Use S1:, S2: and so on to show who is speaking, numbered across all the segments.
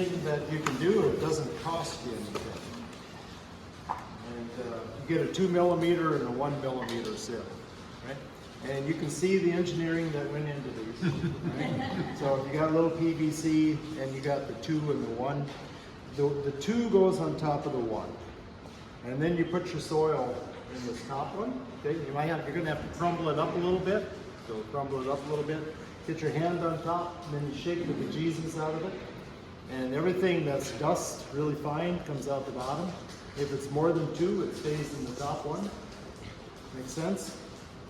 S1: thing that you can do, it doesn't cost you anything. And you get a 2 millimeter and a 1 millimeter sieve, right? And you can see the engineering that went into these. Right? So if you got a little PVC and you got the 2 and the 1, the 2 goes on top of the 1. And then you put your soil in this top one. Okay, you're gonna have to crumble it up a little bit. So crumble it up a little bit. Get your hand on top, and then you shake the bejesus out of it. And everything that's dust, really fine, comes out the bottom. If it's more than 2, it stays in the top one. Makes sense?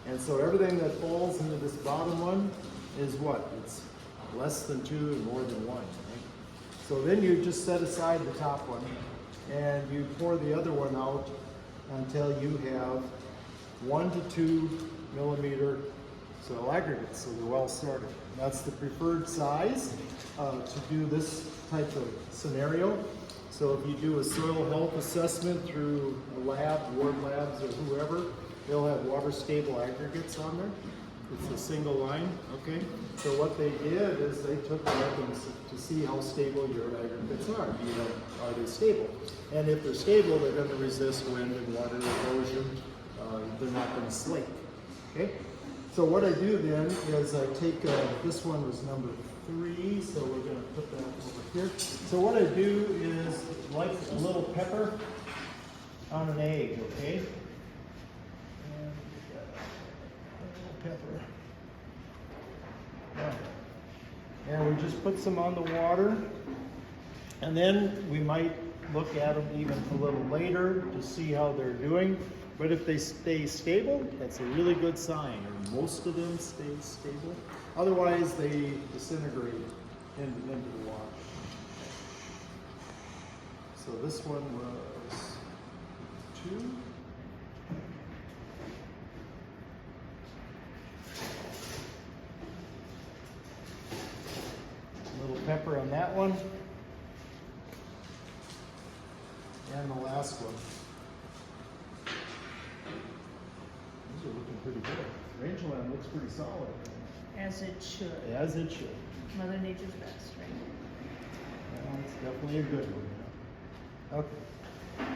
S1: And so everything that falls into this bottom one is what? It's less than 2 and more than 1. Right? So then you just set aside the top one, and you pour the other one out until you have 1 to 2 millimeter soil aggregates, so they're well started. That's the preferred size to do this type of scenario. So if you do a soil health assessment through a lab, Ward Labs or whoever, they'll have water stable aggregates on there. It's a single line, okay? So what they did is they took a look to see how stable your aggregates are. Are they stable? And if they're stable, they're going to resist wind and water erosion. They're not going to slake, okay? So what I do then is I take, this one was number 3, so we're going to put that over here. So what I do is like a little pepper on an egg, okay? And we got a little pepper. Yeah. And we just put some on the water, and then we might look at them even a little later to see how they're doing. But if they stay stable, that's a really good sign, or most of them stay stable. Otherwise, they disintegrate into the water. So this one was 2. A little pepper on that one. And the last one. These are looking pretty good. Rangeland looks pretty solid.
S2: As it should.
S1: As it should.
S2: Mother Nature's best, right?
S1: Well, it's definitely a good one. Okay.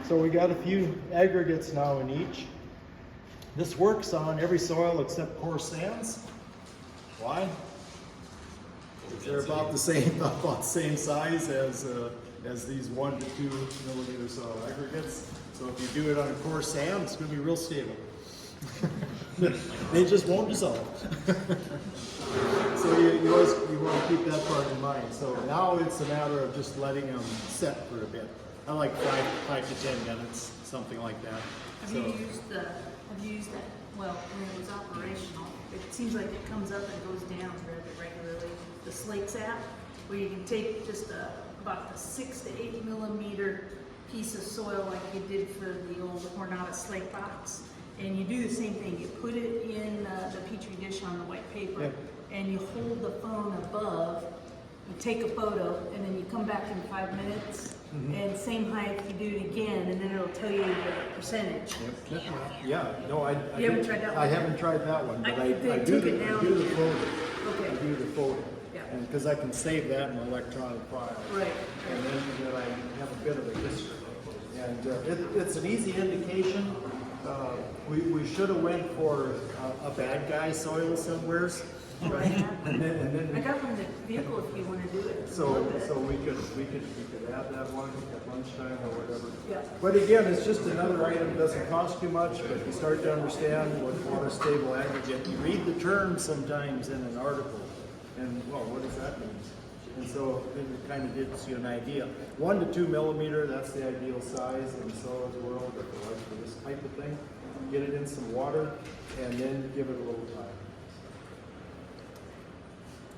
S1: So we got a few aggregates now in each. This works on every soil except coarse sands. Why? They're about the same size as these 1 to 2 millimeter soil aggregates. So if you do it on a coarse sand, it's going to be real stable. They just won't dissolve. So you want to keep that part in mind. So now it's a matter of just letting them set for a bit. I like 5 to 10 minutes, something like that.
S2: Have you used that? Well, when it was operational, it seems like it comes up and goes down regularly. The Slake's app, where you can take just about a 6 to 8 millimeter piece of soil like you did for the old Hornata slate box. And you do the same thing. You put it in the Petri dish on the white paper,
S1: yep.
S2: And you hold the phone above, you take a photo, and then you come back in 5 minutes, and same height, you do it again, and then it'll tell you the percentage.
S1: Yep. Yeah, no, I
S2: haven't tried that one?
S1: I haven't tried that one, but I do the photo.
S2: Okay.
S1: I do the photo.
S2: Yeah.
S1: And because I can save that in an electronic file.
S2: Right.
S1: And then I have a bit of a history. And it's an easy indication. We should have went for a bad guy soil somewheres, right? and then
S2: I got one in the vehicle if you want to do it.
S1: so we could add that one at lunchtime or whatever.
S2: Yeah.
S1: But again, it's just another item. Doesn't cost too much, but you start to understand what water stable aggregate. You read the term sometimes in an article, and well, what does that mean? And so it kind of gives you an idea. 1 to 2 millimeter, that's the ideal size in the soils world for this type of thing. Get it in some water, and then give it a little time.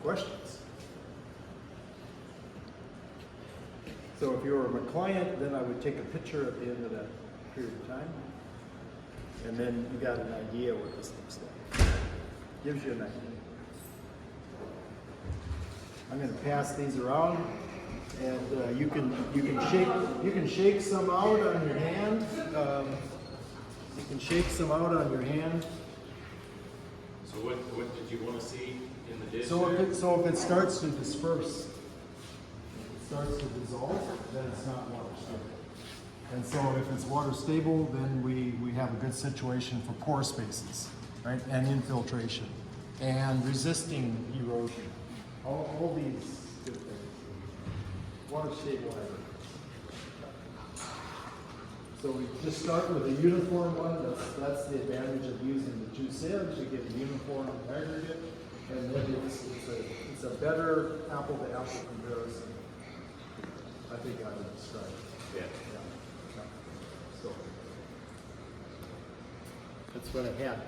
S1: Questions? So if you were my client, then I would take a picture at the end of that period of time, and then you got an idea what this looks like. Gives you an idea. I'm going to pass these around, and you can shake some out on your hand. You can shake some out on your hand.
S3: So what did you want to see in the dish?
S1: So if it starts to disperse, starts to dissolve, then it's not water stable. And so if it's water stable, then we have a good situation for pore spaces, right? And infiltration and resisting erosion. All these good things. Water stabilizer. So we just start with a uniform one. That's the advantage of using the two sieves. You get a uniform aggregate, and then it's a better apple to apple comparison. I think I would describe it.
S3: Yeah.
S1: So that's what I had.